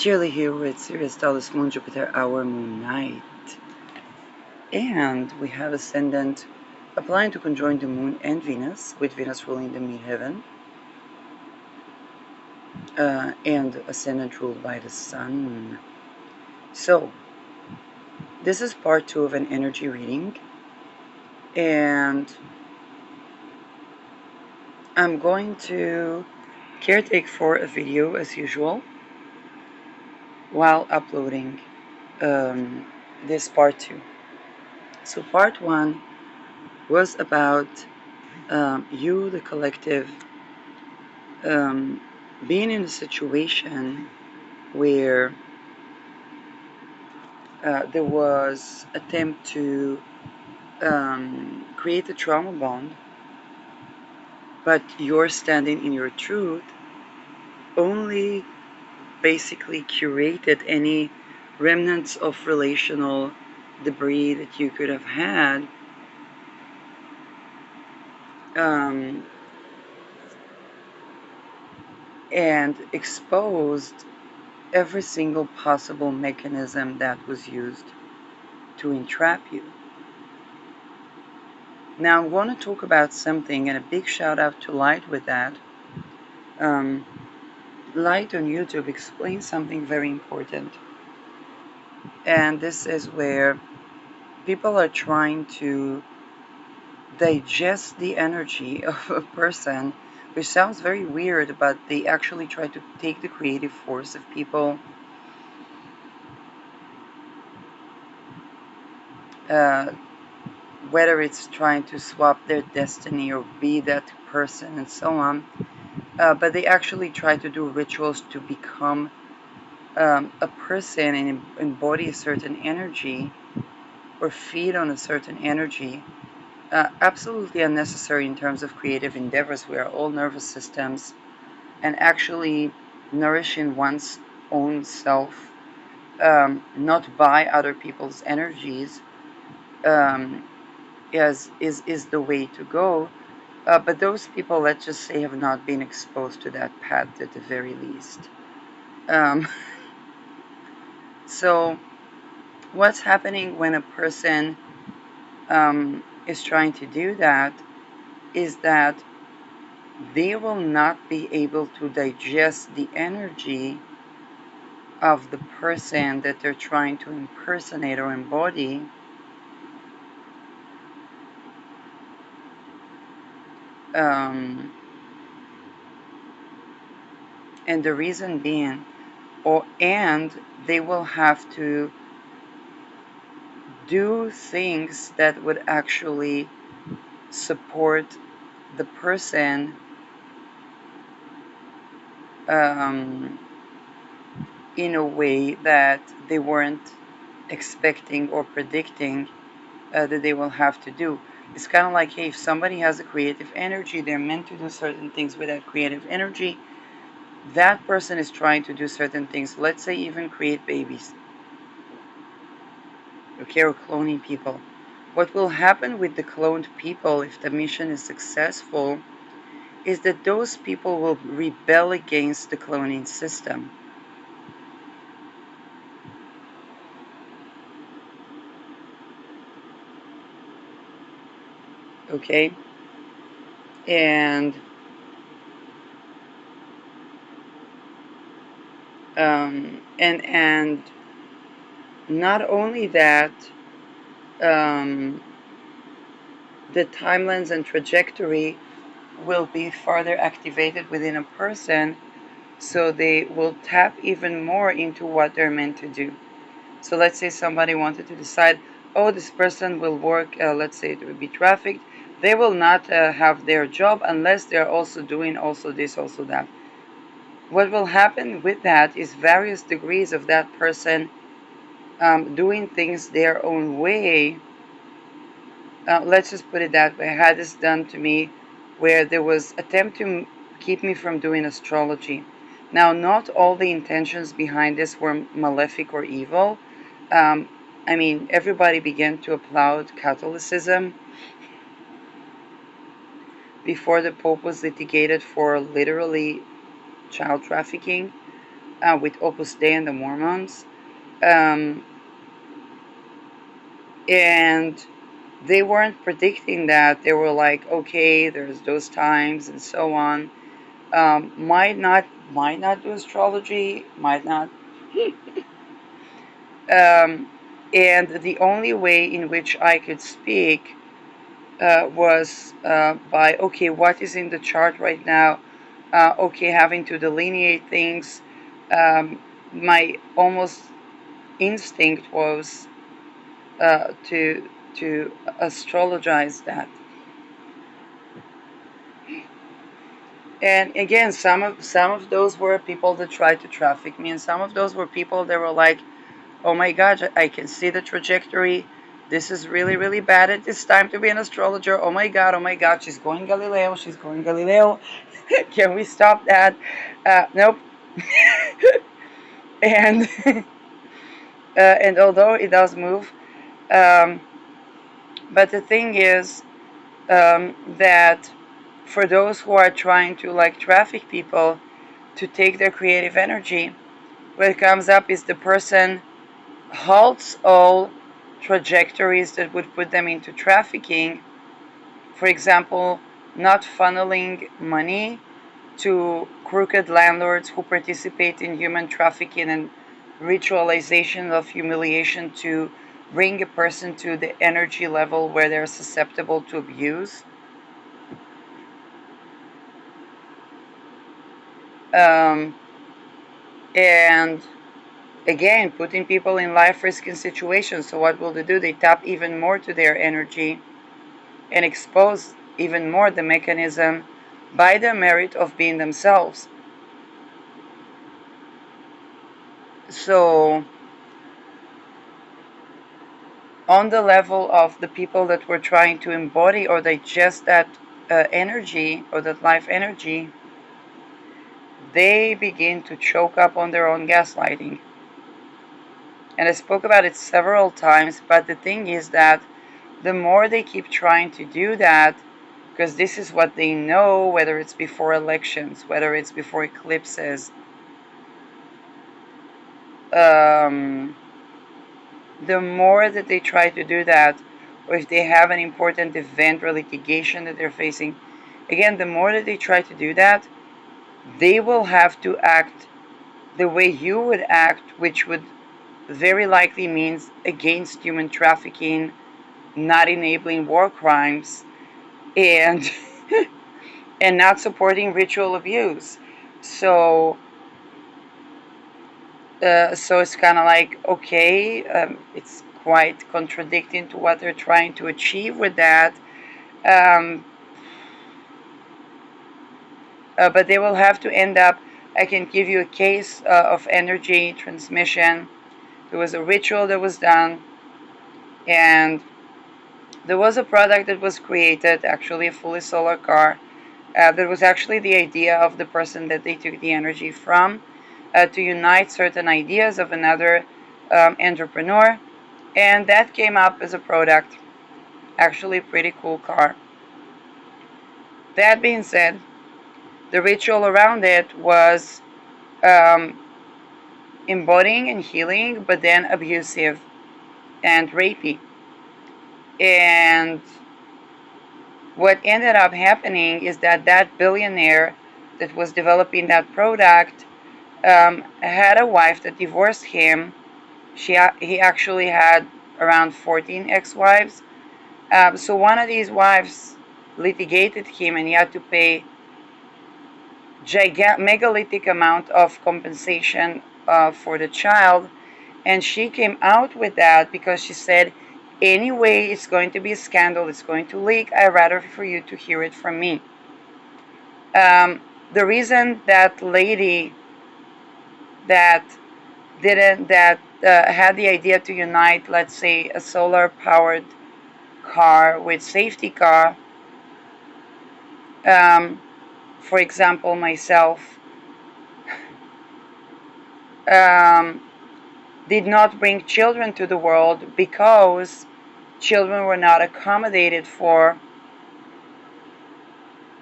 Shirley here with Sirius Taurus Moon Jupiter Hour Moon Night. And we have Ascendant applying to conjoin the Moon and Venus, with Venus ruling the midheaven, and Ascendant ruled by the Sun. So, this is part 2 of an energy reading, and I'm going to caretake for a video as usual while uploading this part 2. So part 1 was about you, the collective, being in a situation where there was attempt to create a trauma bond, but you're standing in your truth, only basically curated any remnants of relational debris that you could have had, and exposed every single possible mechanism that was used to entrap you. Now I'm going to talk about something, and a big shout out to Light with that. Light on YouTube explains something very important, and this is where people are trying to digest the energy of a person, which sounds very weird, but they actually try to take the creative force of people, whether it's trying to swap their destiny or be that person and so on, but they actually try to do rituals to become a person and embody a certain energy or feed on a certain energy. Absolutely unnecessary in terms of creative endeavors. We are all nervous systems, and actually nourishing one's own self, not by other people's energies, is the way to go. But those people, let's just say, have not been exposed to that path at the very least. So what's happening when a person is trying to do that is that they will not be able to digest the energy of the person that they're trying to impersonate or embody, and the reason being, and they will have to do things that would actually support the person in a way that they weren't expecting or predicting that they will have to do. It's kind of like, hey, if somebody has a creative energy, they're meant to do certain things with that creative energy. That person is trying to do certain things, let's say even create babies, okay, or cloning people. What will happen with the cloned people, if the mission is successful, is that those people will rebel against the cloning system. Okay? And and not only that, the timelines and trajectory will be further activated within a person, so they will tap even more into what they're meant to do. So let's say somebody wanted to decide, oh, this person will work, let's say it would be trafficked. They will not have their job unless they're also doing also this, also that. What will happen with that is various degrees of that person doing things their own way. Let's just put it that way. I had this done to me where there was attempt to keep me from doing astrology. Now, not all the intentions behind this were malefic or evil. I mean, everybody began to applaud Catholicism before the Pope was litigated for literally child trafficking. with Opus Dei and the Mormons. Um, and they weren't predicting that. They were like, okay, there's those times and so on. Might not do astrology, might not. And the only way in which I could speak was by, okay, what is in the chart right now? Okay, having to delineate things. My almost instinct was to astrologize that. And again, some of those were people that tried to traffic me, and some of those were people that were like, "Oh my God, I can see the trajectory. This is really, really bad at this time to be an astrologer. Oh my God, she's going Galileo. She's going Galileo. Can we stop that?" Nope. and and although it does move, um, but the thing is that for those who are trying to like traffic people to take their creative energy, what comes up is the person halts all trajectories that would put them into trafficking. For example, not funneling money to crooked landlords who participate in human trafficking and ritualization of humiliation to bring a person to the energy level where they're susceptible to abuse. Um, and again, putting people in life risking situations. So what will they do? They tap even more to their energy and expose even more the mechanism by the merit of being themselves. So on the level of the people that were trying to embody or digest that energy or that life energy, they begin to choke up on their own gaslighting. And I spoke about it several times, but the thing is that the more they keep trying to do that, because this is what they know, whether it's before elections, whether it's before eclipses, um, the more that they try to do that, or if they have an important event or litigation that they're facing, again, the more that they try to do that, they will have to act the way you would act, which would very likely means against human trafficking, not enabling war crimes, and and not supporting ritual abuse. So so it's kind of like, okay, it's quite contradicting to what they're trying to achieve with that. Um, but they will have to end up. I can give you a case of energy transmission. There was a ritual that was done, and there was a product that was created, actually a fully solar car. That was actually the idea of the person that they took the energy from, to unite certain ideas of another entrepreneur. And that came up as a product, actually a pretty cool car. That being said, the ritual around it was um, embodying and healing, but then abusive and rapey. And what ended up happening is that that billionaire that was developing that product had a wife that divorced him. He actually had around 14 ex-wives. So one of these wives litigated him, and he had to pay megalithic amount of compensation for the child. And she came out with that because she said, anyway, it's going to be a scandal, it's going to leak, I'd rather for you to hear it from me. The reason that lady that didn't that had the idea to unite, let's say, a solar powered car with safety car, um, for example, myself, um, did not bring children to the world because children were not accommodated for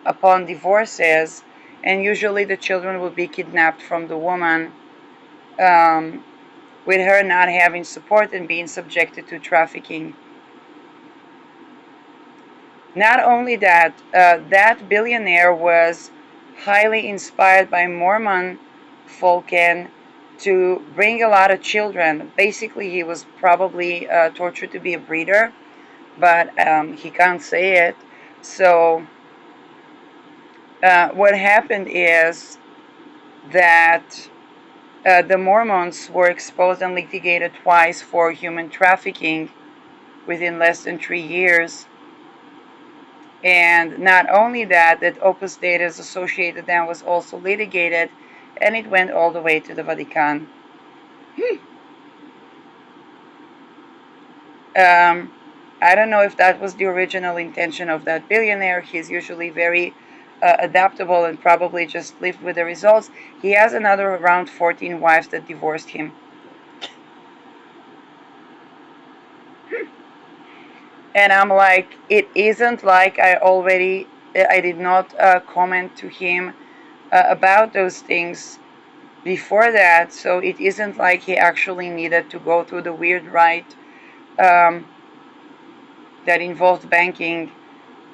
upon divorces, and usually the children would be kidnapped from the woman um, with her not having support and being subjected to trafficking. Not only that, that billionaire was highly inspired by Mormon Folken to bring a lot of children. Basically, he was probably tortured to be a breeder, but he can't say it. So, what happened is that the Mormons were exposed and litigated twice for human trafficking within less than 3 years. And not only that, that Opus Dei's associated then was also litigated, and it went all the way to the Vatican. Um, I don't know if that was the original intention of that billionaire. He's usually very adaptable and probably just lived with the results. He has another around 14 wives that divorced him. And I'm like, it isn't like I did not comment to him about those things before that, so it isn't like he actually needed to go through the weird rite that involved banking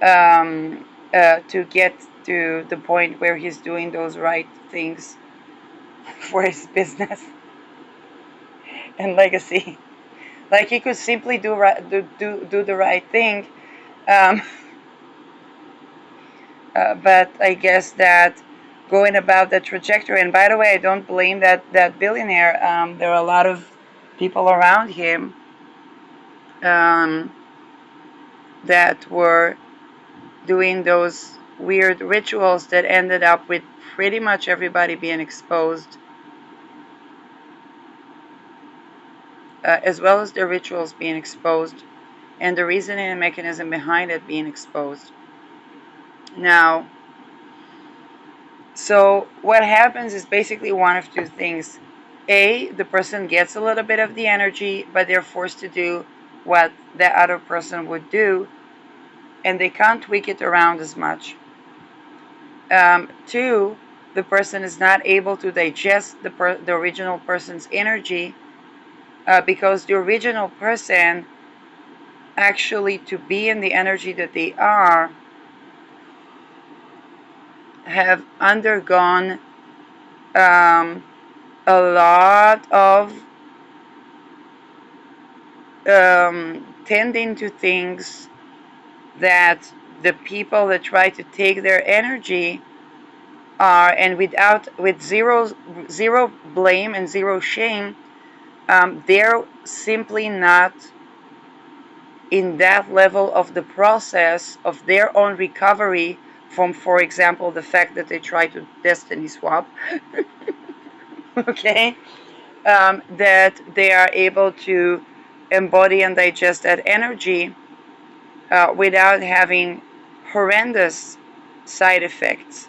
to get to the point where he's doing those right things for his business and legacy. Like he could simply do the right thing, um, but I guess that going about the trajectory. And by the way, I don't blame that billionaire. There are a lot of people around him um, that were doing those weird rituals that ended up with pretty much everybody being exposed, as well as the rituals being exposed, and the reasoning and mechanism behind it being exposed. Now, so what happens is basically one of two things. A, the person gets a little bit of the energy, but they're forced to do what the other person would do, and they can't tweak it around as much. Two, the person is not able to digest the original person's energy because the original person, actually to be in the energy that they are, have undergone a lot of tending to things that the people that try to take their energy are, and with zero blame and zero shame, they're simply not in that level of the process of their own recovery from, for example, the fact that they try to destiny swap. Okay, that they are able to embody and digest that energy without having horrendous side effects.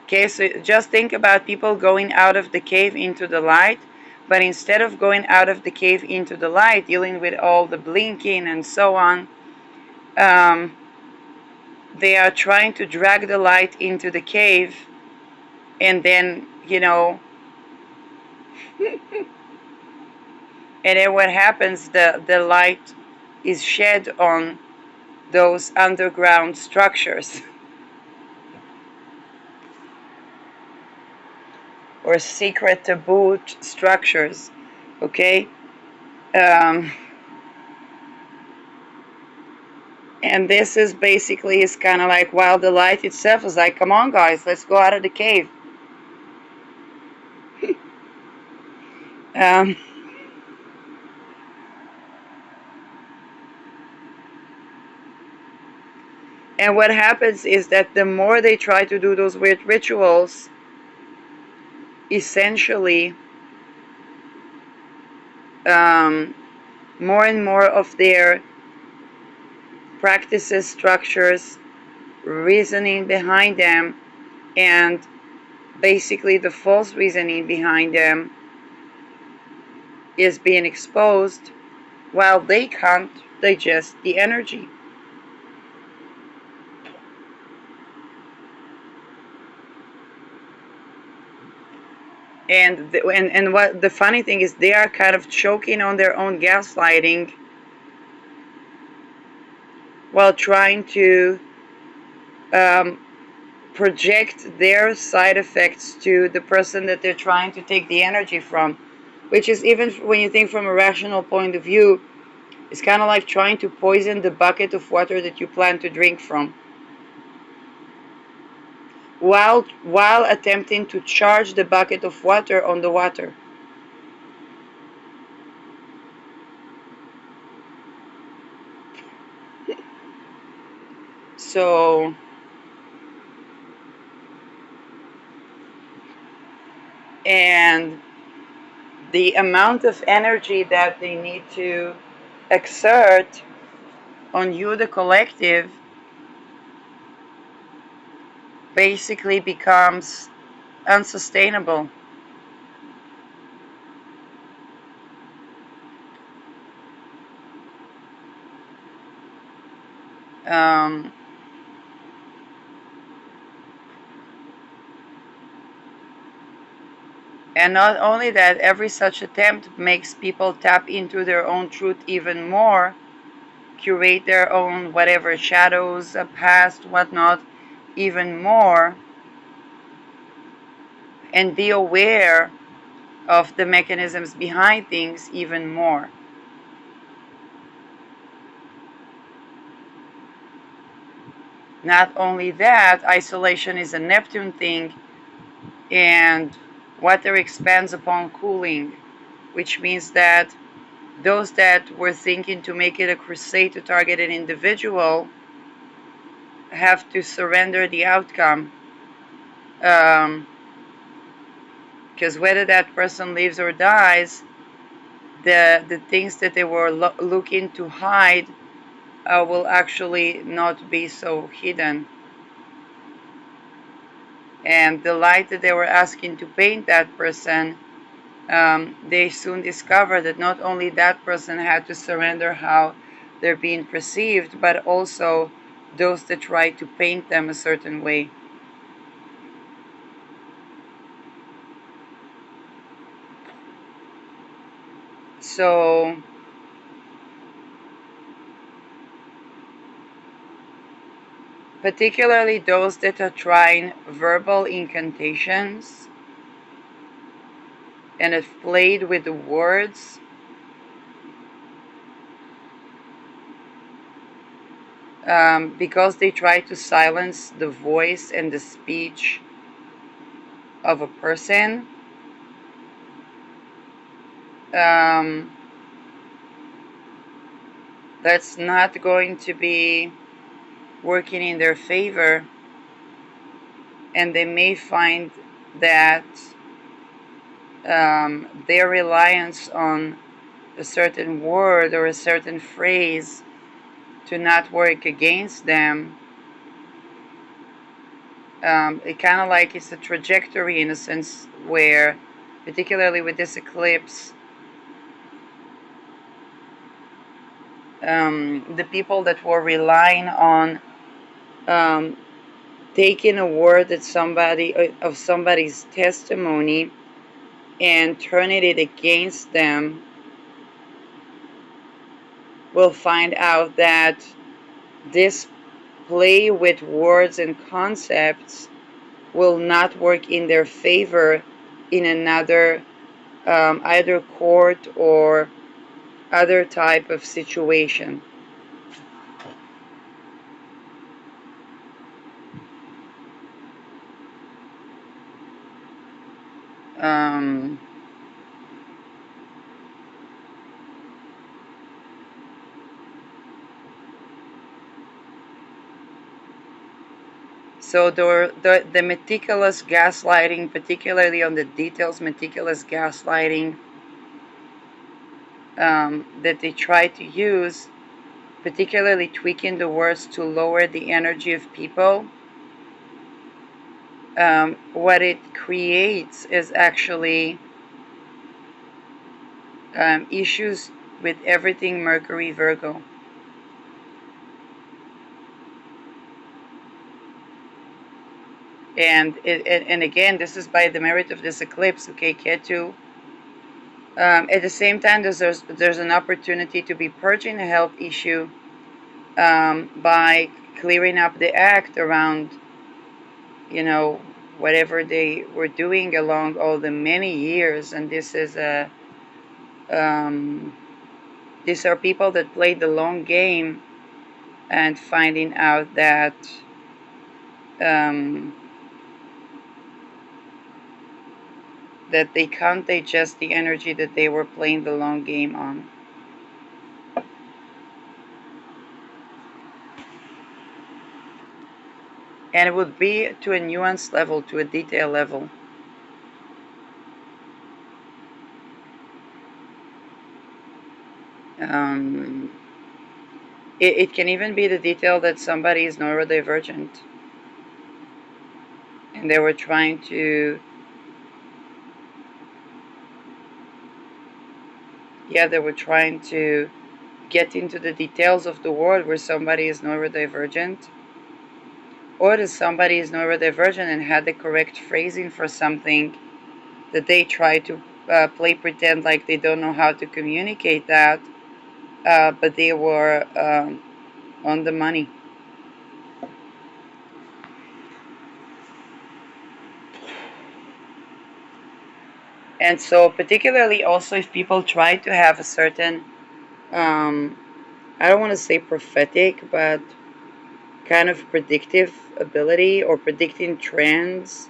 Okay, so just think about people going out of the cave into the light, but instead of going out of the cave into the light, dealing with all the blinking and so on, they are trying to drag the light into the cave, and then, and then what happens, the light is shed on those underground structures or secret taboo structures. Okay, and this is basically is kind of like, while the light itself is like, come on guys, let's go out of the cave. um, and what happens is that the more they try to do those weird rituals, essentially more and more of their practices, structures, reasoning behind them, and basically the false reasoning behind them is being exposed, while they can't digest the energy. And what the funny thing is, they are kind of choking on their own gaslighting while trying to um, project their side effects to the person that they're trying to take the energy from, which is, even when you think from a rational point of view, it's kind of like trying to poison the bucket of water that you plan to drink from, while attempting to charge the bucket of water on the water. So, and the amount of energy that they need to exert on you, the collective, basically becomes unsustainable. Um, and not only that, every such attempt makes people tap into their own truth even more, curate their own whatever shadows, past, whatnot, even more, and be aware of the mechanisms behind things even more. Not only that, isolation is a Neptune thing, and water expands upon cooling, which means that those that were thinking to make it a crusade to target an individual have to surrender the outcome. Because whether that person lives or dies, the things that they were looking to hide will actually not be so hidden. And the light that they were asking to paint that person, they soon discovered that not only that person had to surrender how they're being perceived, but also those that try to paint them a certain way. So particularly those that are trying verbal incantations and have played with the words, because they try to silence the voice and the speech of a person, um, that's not going to be working in their favor, and they may find that their reliance on a certain word or a certain phrase to not work against them, it kind of like it's a trajectory in a sense where, particularly with this eclipse, the people that were relying on um, taking a word that of somebody's testimony and turning it against them will find out that this play with words and concepts will not work in their favor in another either court or other type of situation. Um, so the meticulous gaslighting, particularly on the details, meticulous gaslighting that they try to use, particularly tweaking the words to lower the energy of people, what it creates is actually issues with everything Mercury Virgo. And again, this is by the merit of this eclipse, okay, Ketu. At the same time, there's an opportunity to be purging a health issue by clearing up the act around, whatever they were doing along all the many years. And this is these are people that played the long game and finding out that that they can't digest the energy that they were playing the long game on. And it would be to a nuance level, to a detail level. It can even be the detail that somebody is neurodivergent, and they were trying to, get into the details of the world where somebody is neurodivergent, or that somebody is neurodivergent and had the correct phrasing for something that they try to play pretend like they don't know how to communicate that, but they were on the money. And so, particularly also if people try to have a certain, I don't want to say prophetic, but kind of predictive ability or predicting trends,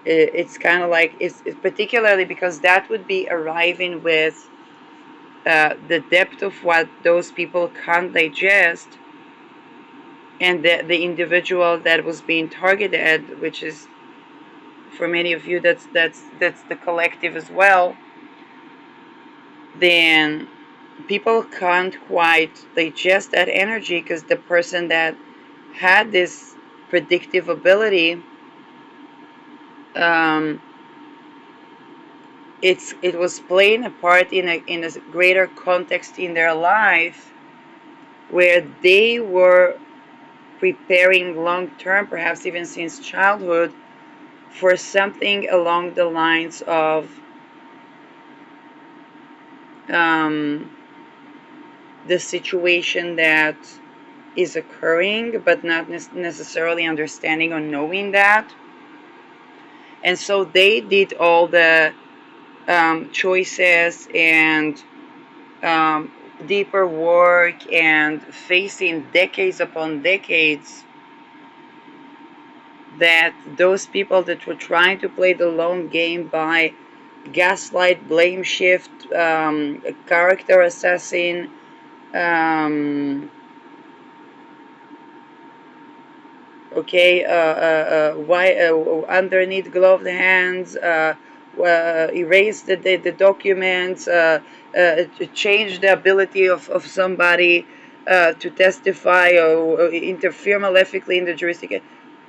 it's kind of like, it's particularly because that would be arriving with the depth of what those people can't digest, and the individual that was being targeted, which is for many of you that's the collective as well, then people can't quite digest that energy because the person that had this predictive ability, it was playing a part in a greater context in their life where they were preparing long term, perhaps even since childhood, for something along the lines of the situation that is occurring, but not necessarily understanding or knowing that. And so they did all the choices and deeper work and facing decades upon decades that those people that were trying to play the long game by gaslight, blame shift, character assessing, why underneath gloved hands, erase the documents, change the ability of somebody to testify or interfere malefically in the jurisdiction.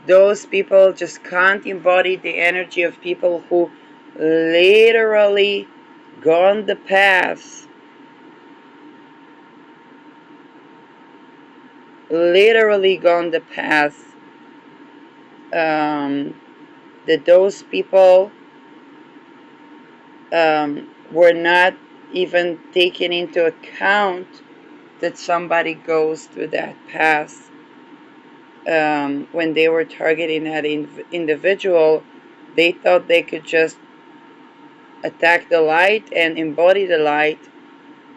Those people just can't embody the energy of people who literally gone the path, that those people were not even taken into account that somebody goes through that path. When they were targeting that individual, they thought they could just attack the light and embody the light,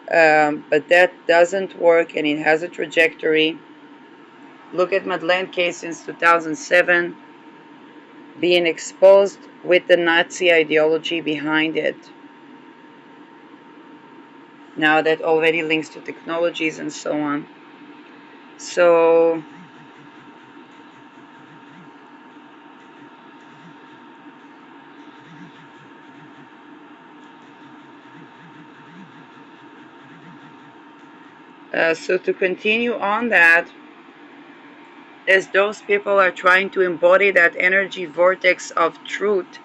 but that doesn't work, and it has a trajectory. Look at Madeleine case since 2007, being exposed with the Nazi ideology behind it. Now that already links to technologies and so on. So so to continue on that, as those people are trying to embody that energy vortex of truth,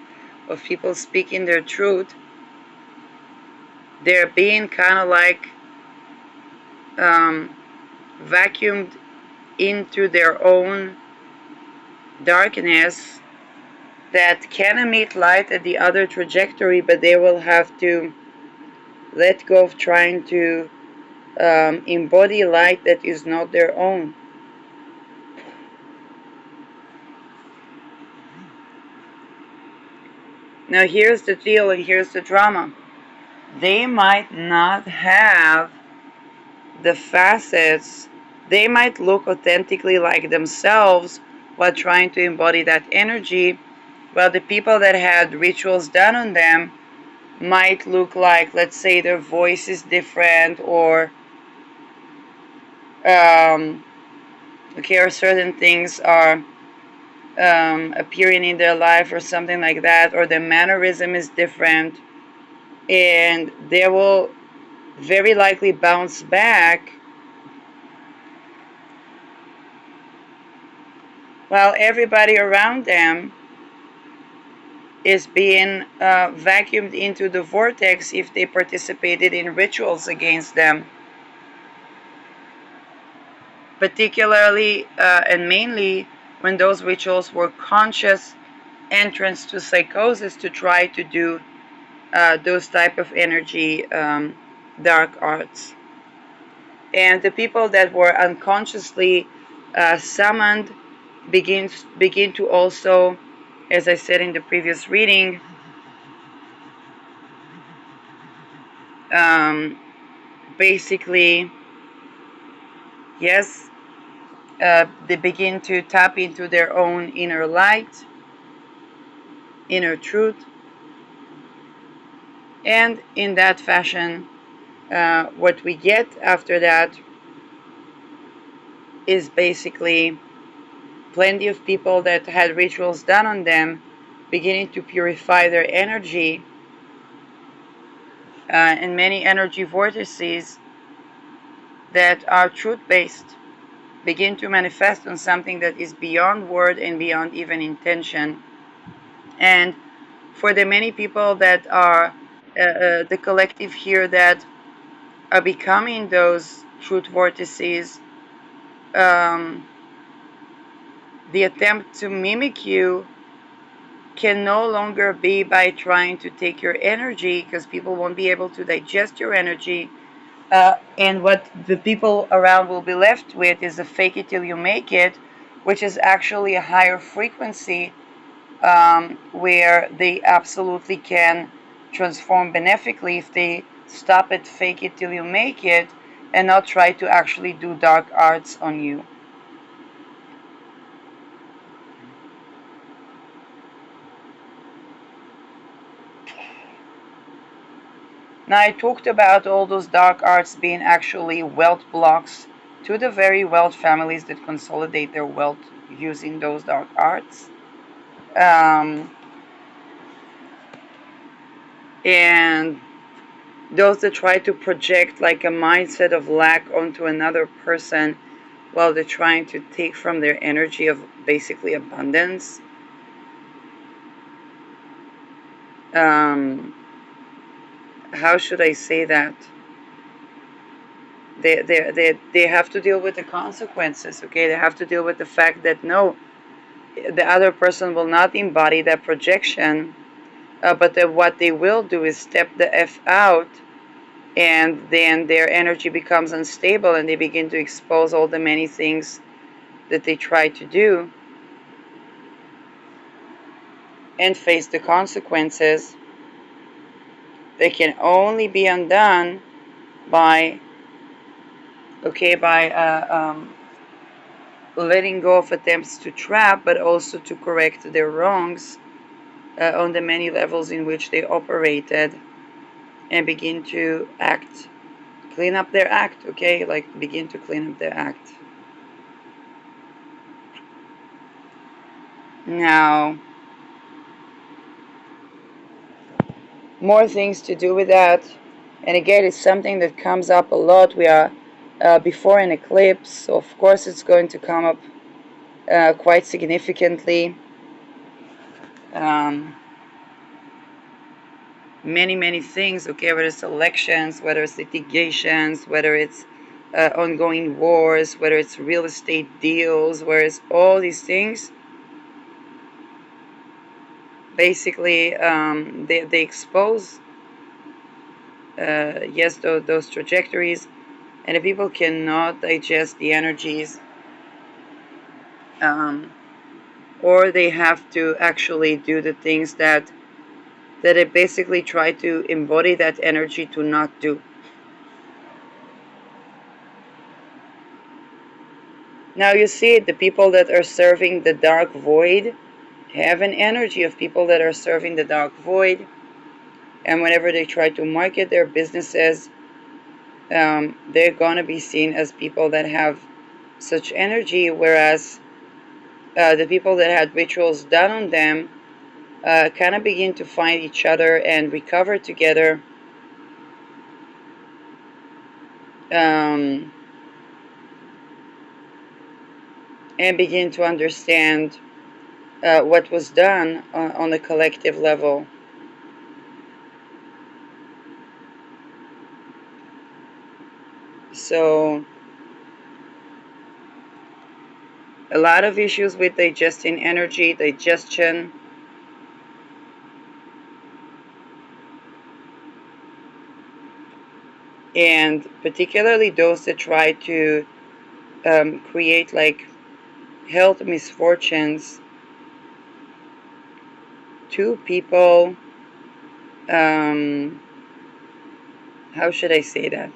of people speaking their truth, they're being kind of like vacuumed into their own darkness that can emit light at the other trajectory, but they will have to let go of trying to embody light that is not their own. Now here's the deal and here's the drama. They might not have the facets, they might look authentically like themselves while trying to embody that energy, while the people that had rituals done on them might look like, let's say, their voice is different, or or certain things are appearing in their life or something like that, or their mannerism is different, and they will very likely bounce back while everybody around them is being vacuumed into the vortex if they participated in rituals against them. Particularly and mainly when those rituals were conscious entrance to psychosis to try to do those type of energy dark arts. And the people that were unconsciously summoned begin to also, as I said in the previous reading, basically, yes, they begin to tap into their own inner light, inner truth, and in that fashion, what we get after that is basically plenty of people that had rituals done on them beginning to purify their energy, and many energy vortices that are truth-based begin to manifest on something that is beyond word and beyond even intention. And for the many people that are the collective here that are becoming those truth vortices, the attempt to mimic you can no longer be by trying to take your energy, because people won't be able to digest your energy. And what the people around will be left with is a fake it till you make it, which is actually a higher frequency, where they absolutely can transform benefically if they stop at fake it till you make it and not try to actually do dark arts on you. Now, I talked about all those dark arts being actually wealth blocks to the very wealth families that consolidate their wealth using those dark arts. And those that try to project like a mindset of lack onto another person while they're trying to take from their energy of basically abundance. How should I say that? They have to deal with the consequences, okay? They have to deal with the fact that no, the other person will not embody that projection, but that what they will do is step the F out, and then their energy becomes unstable and they begin to expose all the many things that they try to do and face the consequences. They can only be undone by letting go of attempts to trap, but also to correct their wrongs on the many levels in which they operated, and begin to clean up their act, okay? Like, begin to clean up their act. Now, more things to do with that. And again, it's something that comes up a lot. We are before an eclipse, so of course it's going to come up quite significantly. Many things, okay, whether it's elections, whether it's litigations, whether it's ongoing wars, whether it's real estate deals, whether it's all these things basically they expose yes those trajectories, and the people cannot digest the energies, um, or they have to actually do the things that they basically try to embody that energy to not do. Now you see the people that are serving the dark void have an energy of people that are serving the dark void, and whenever they try to market their businesses, they're gonna be seen as people that have such energy, whereas the people that had rituals done on them kind of begin to find each other and recover together, um, and begin to understand what was done on a collective level. So a lot of issues with digesting energy, digestion, and particularly those that try to create like health misfortunes to people. Um, how should I say that?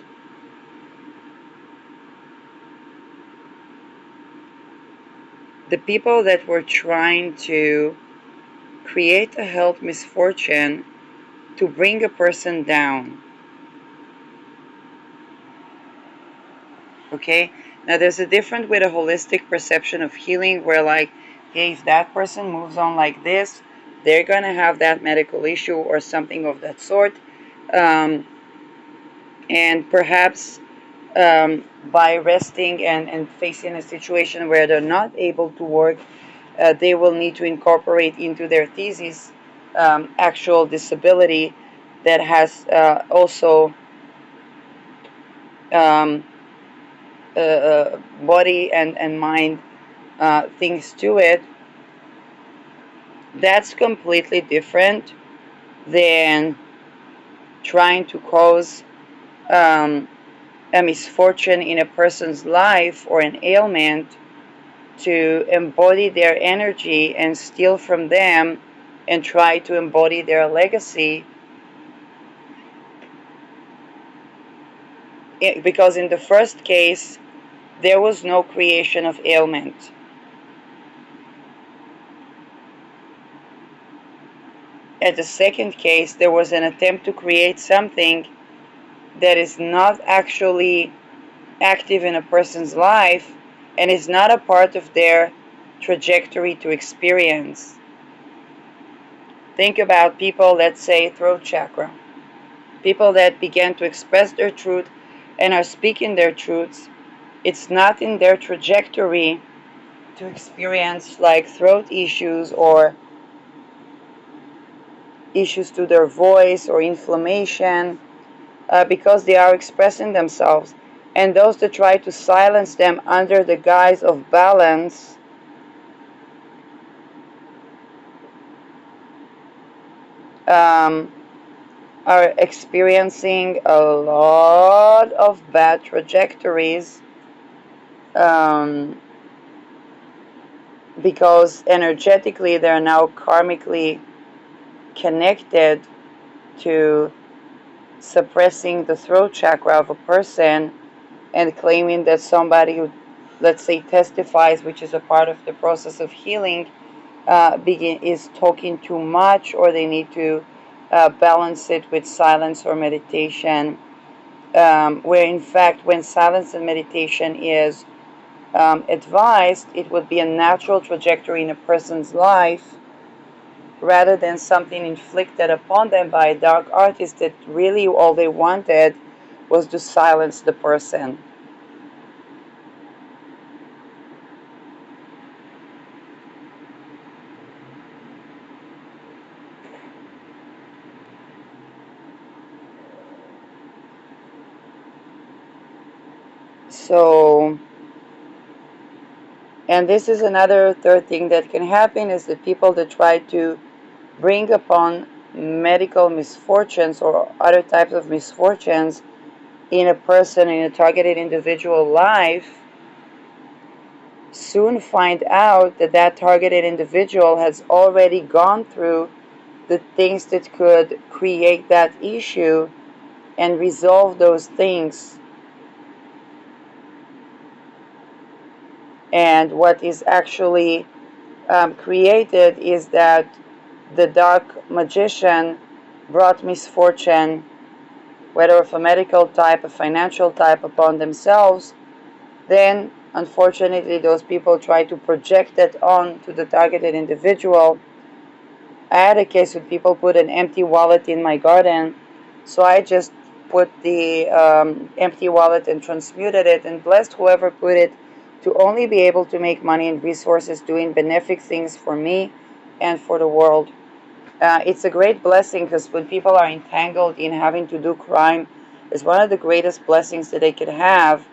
The people that were trying to create a health misfortune to bring a person down. Okay? Now there's a difference with a holistic perception of healing where like, hey, if that person moves on like this, they're gonna have that medical issue or something of that sort. And perhaps by resting and facing a situation where they're not able to work, they will need to incorporate into their thesis actual disability that has also um, body and mind things to it. That's completely different than trying to cause um, a misfortune in a person's life or an ailment to embody their energy and steal from them and try to embody their legacy. Because in the first case, there was no creation of ailment. At the second case, there was an attempt to create something that is not actually active in a person's life and is not a part of their trajectory to experience. Think about people, let's say, throat chakra. People that began to express their truth and are speaking their truths. It's not in their trajectory to experience like throat issues or issues to their voice or inflammation because they are expressing themselves. And those that try to silence them under the guise of balance um, are experiencing a lot of bad trajectories um, because energetically they're now karmically connected to suppressing the throat chakra of a person and claiming that somebody who, let's say, testifies, which is a part of the process of healing, is talking too much, or they need to balance it with silence or meditation. Where in fact, when silence and meditation is advised, it would be a natural trajectory in a person's life rather than something inflicted upon them by a dark artist that really all they wanted was to silence the person. So, and this is another third thing that can happen is the people that try to bring upon medical misfortunes or other types of misfortunes in a person, in a targeted individual life, soon find out that that targeted individual has already gone through the things that could create that issue and resolve those things. And what is actually created is that the dark magician brought misfortune, whether of a medical type, a financial type, upon themselves. Then, unfortunately, those people try to project that on to the targeted individual. I had a case with people put an empty wallet in my garden, so I just put the empty wallet and transmuted it and blessed whoever put it to only be able to make money and resources doing benefic things for me and for the world. It's a great blessing because when people are entangled in having to do crime, it's one of the greatest blessings that they could have.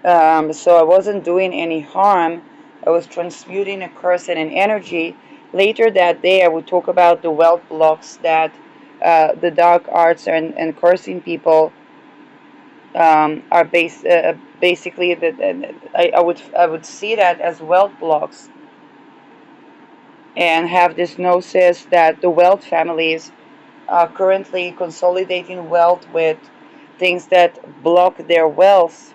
So I wasn't doing any harm. I was transmuting a curse and an energy. Later that day, I would talk about the wealth blocks that the dark arts and cursing people are basically that I would see that as wealth blocks and have this gnosis that the wealth families are currently consolidating wealth with things that block their wealth.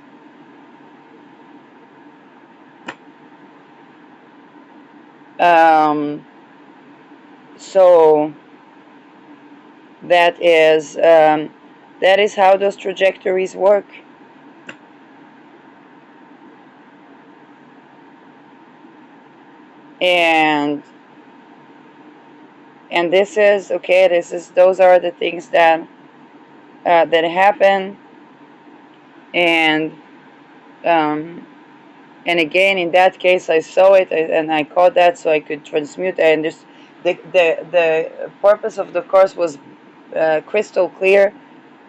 Um, so that is how those trajectories work. And this is okay. Those are the things that that happen. And and again, in that case, I saw it and I caught that, so I could transmute. And just the purpose of the course was crystal clear,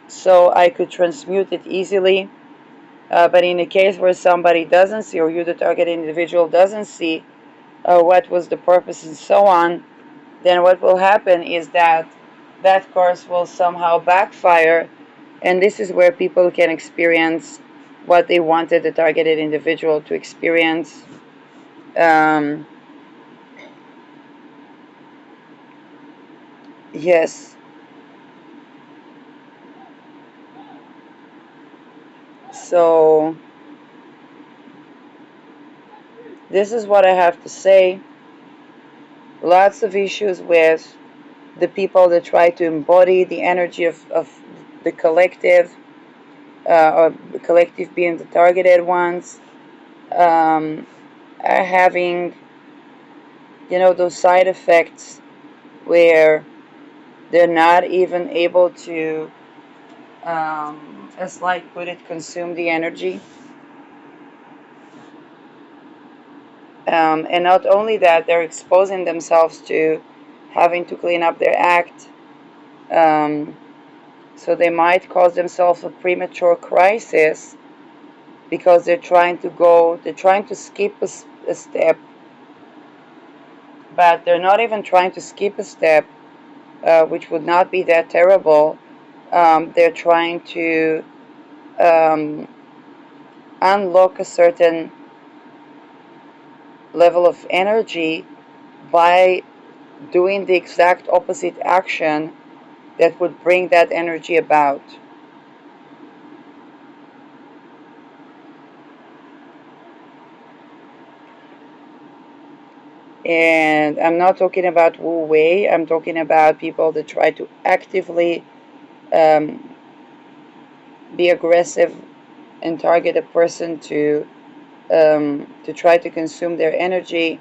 so I could transmute it easily. But in a case where somebody doesn't see, or you, the target individual, doesn't see what was the purpose and so on, then what will happen is that that course will somehow backfire, and this is where people can experience what they wanted the targeted individual to experience. Um, yes. So this is what I have to say. Lots of issues with the people that try to embody the energy of the collective, or the collective being the targeted ones, are having, those side effects where they're not even able to, as like put it, consume the energy. And not only that, they're exposing themselves to having to clean up their act. Um, so they might cause themselves a premature crisis because they're trying to skip a step, but they're not even trying to skip a step, which would not be that terrible. They're trying to um, unlock a certain level of energy by doing the exact opposite action that would bring that energy about. And I'm not talking about Wu Wei, I'm talking about people that try to actively um, be aggressive and target a person to try to consume their energy.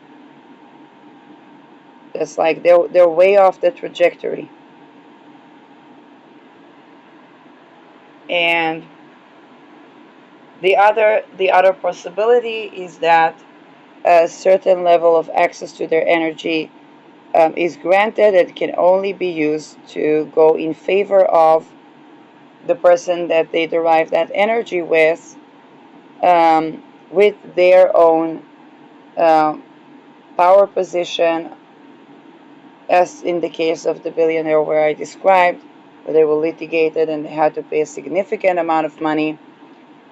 It's like they're way off the trajectory. And the other possibility is that a certain level of access to their energy is granted. It can only be used to go in favor of the person that they derive that energy with their own um, power position, as in the case of the billionaire where I described, where they were litigated and they had to pay a significant amount of money,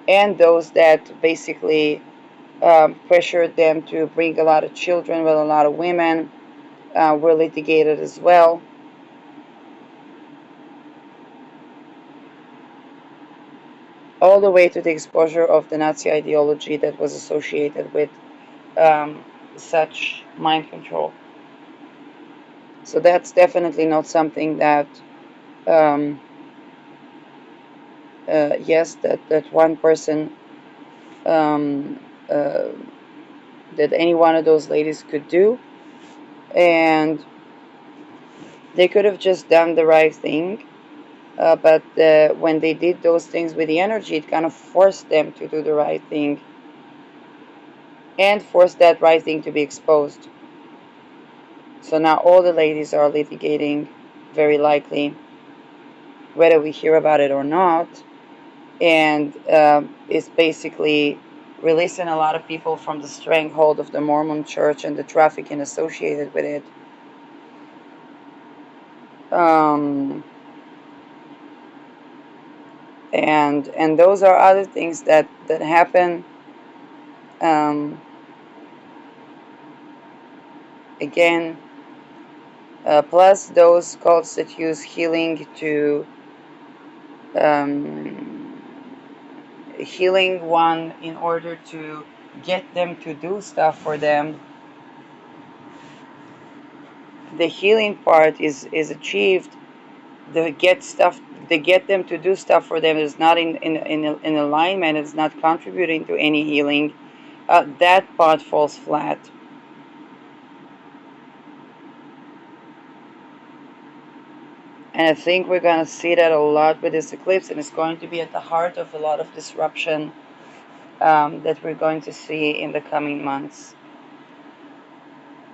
and those that basically pressured them to bring a lot of children with a lot of women were litigated as well. All the way to the exposure of the Nazi ideology that was associated with um, such mind control. So that's definitely not something that, um, yes, that one person, um, uh, that any one of those ladies could do. And they could have just done the right thing. But when they did those things with the energy, it kind of forced them to do the right thing and forced that right thing to be exposed. So now all the ladies are litigating, very likely, whether we hear about it or not. And it's basically releasing a lot of people from the stranglehold of the Mormon church and the trafficking associated with it. Um, and those are other things that happen. Um, again, plus those cults that use healing to um, healing one in order to get them to do stuff for them. The healing part is achieved. They get them to do stuff for them is not in alignment. It's not contributing to any healing. That part falls flat. And I think we're going to see that a lot with this eclipse, and it's going to be at the heart of a lot of disruption that we're going to see in the coming months.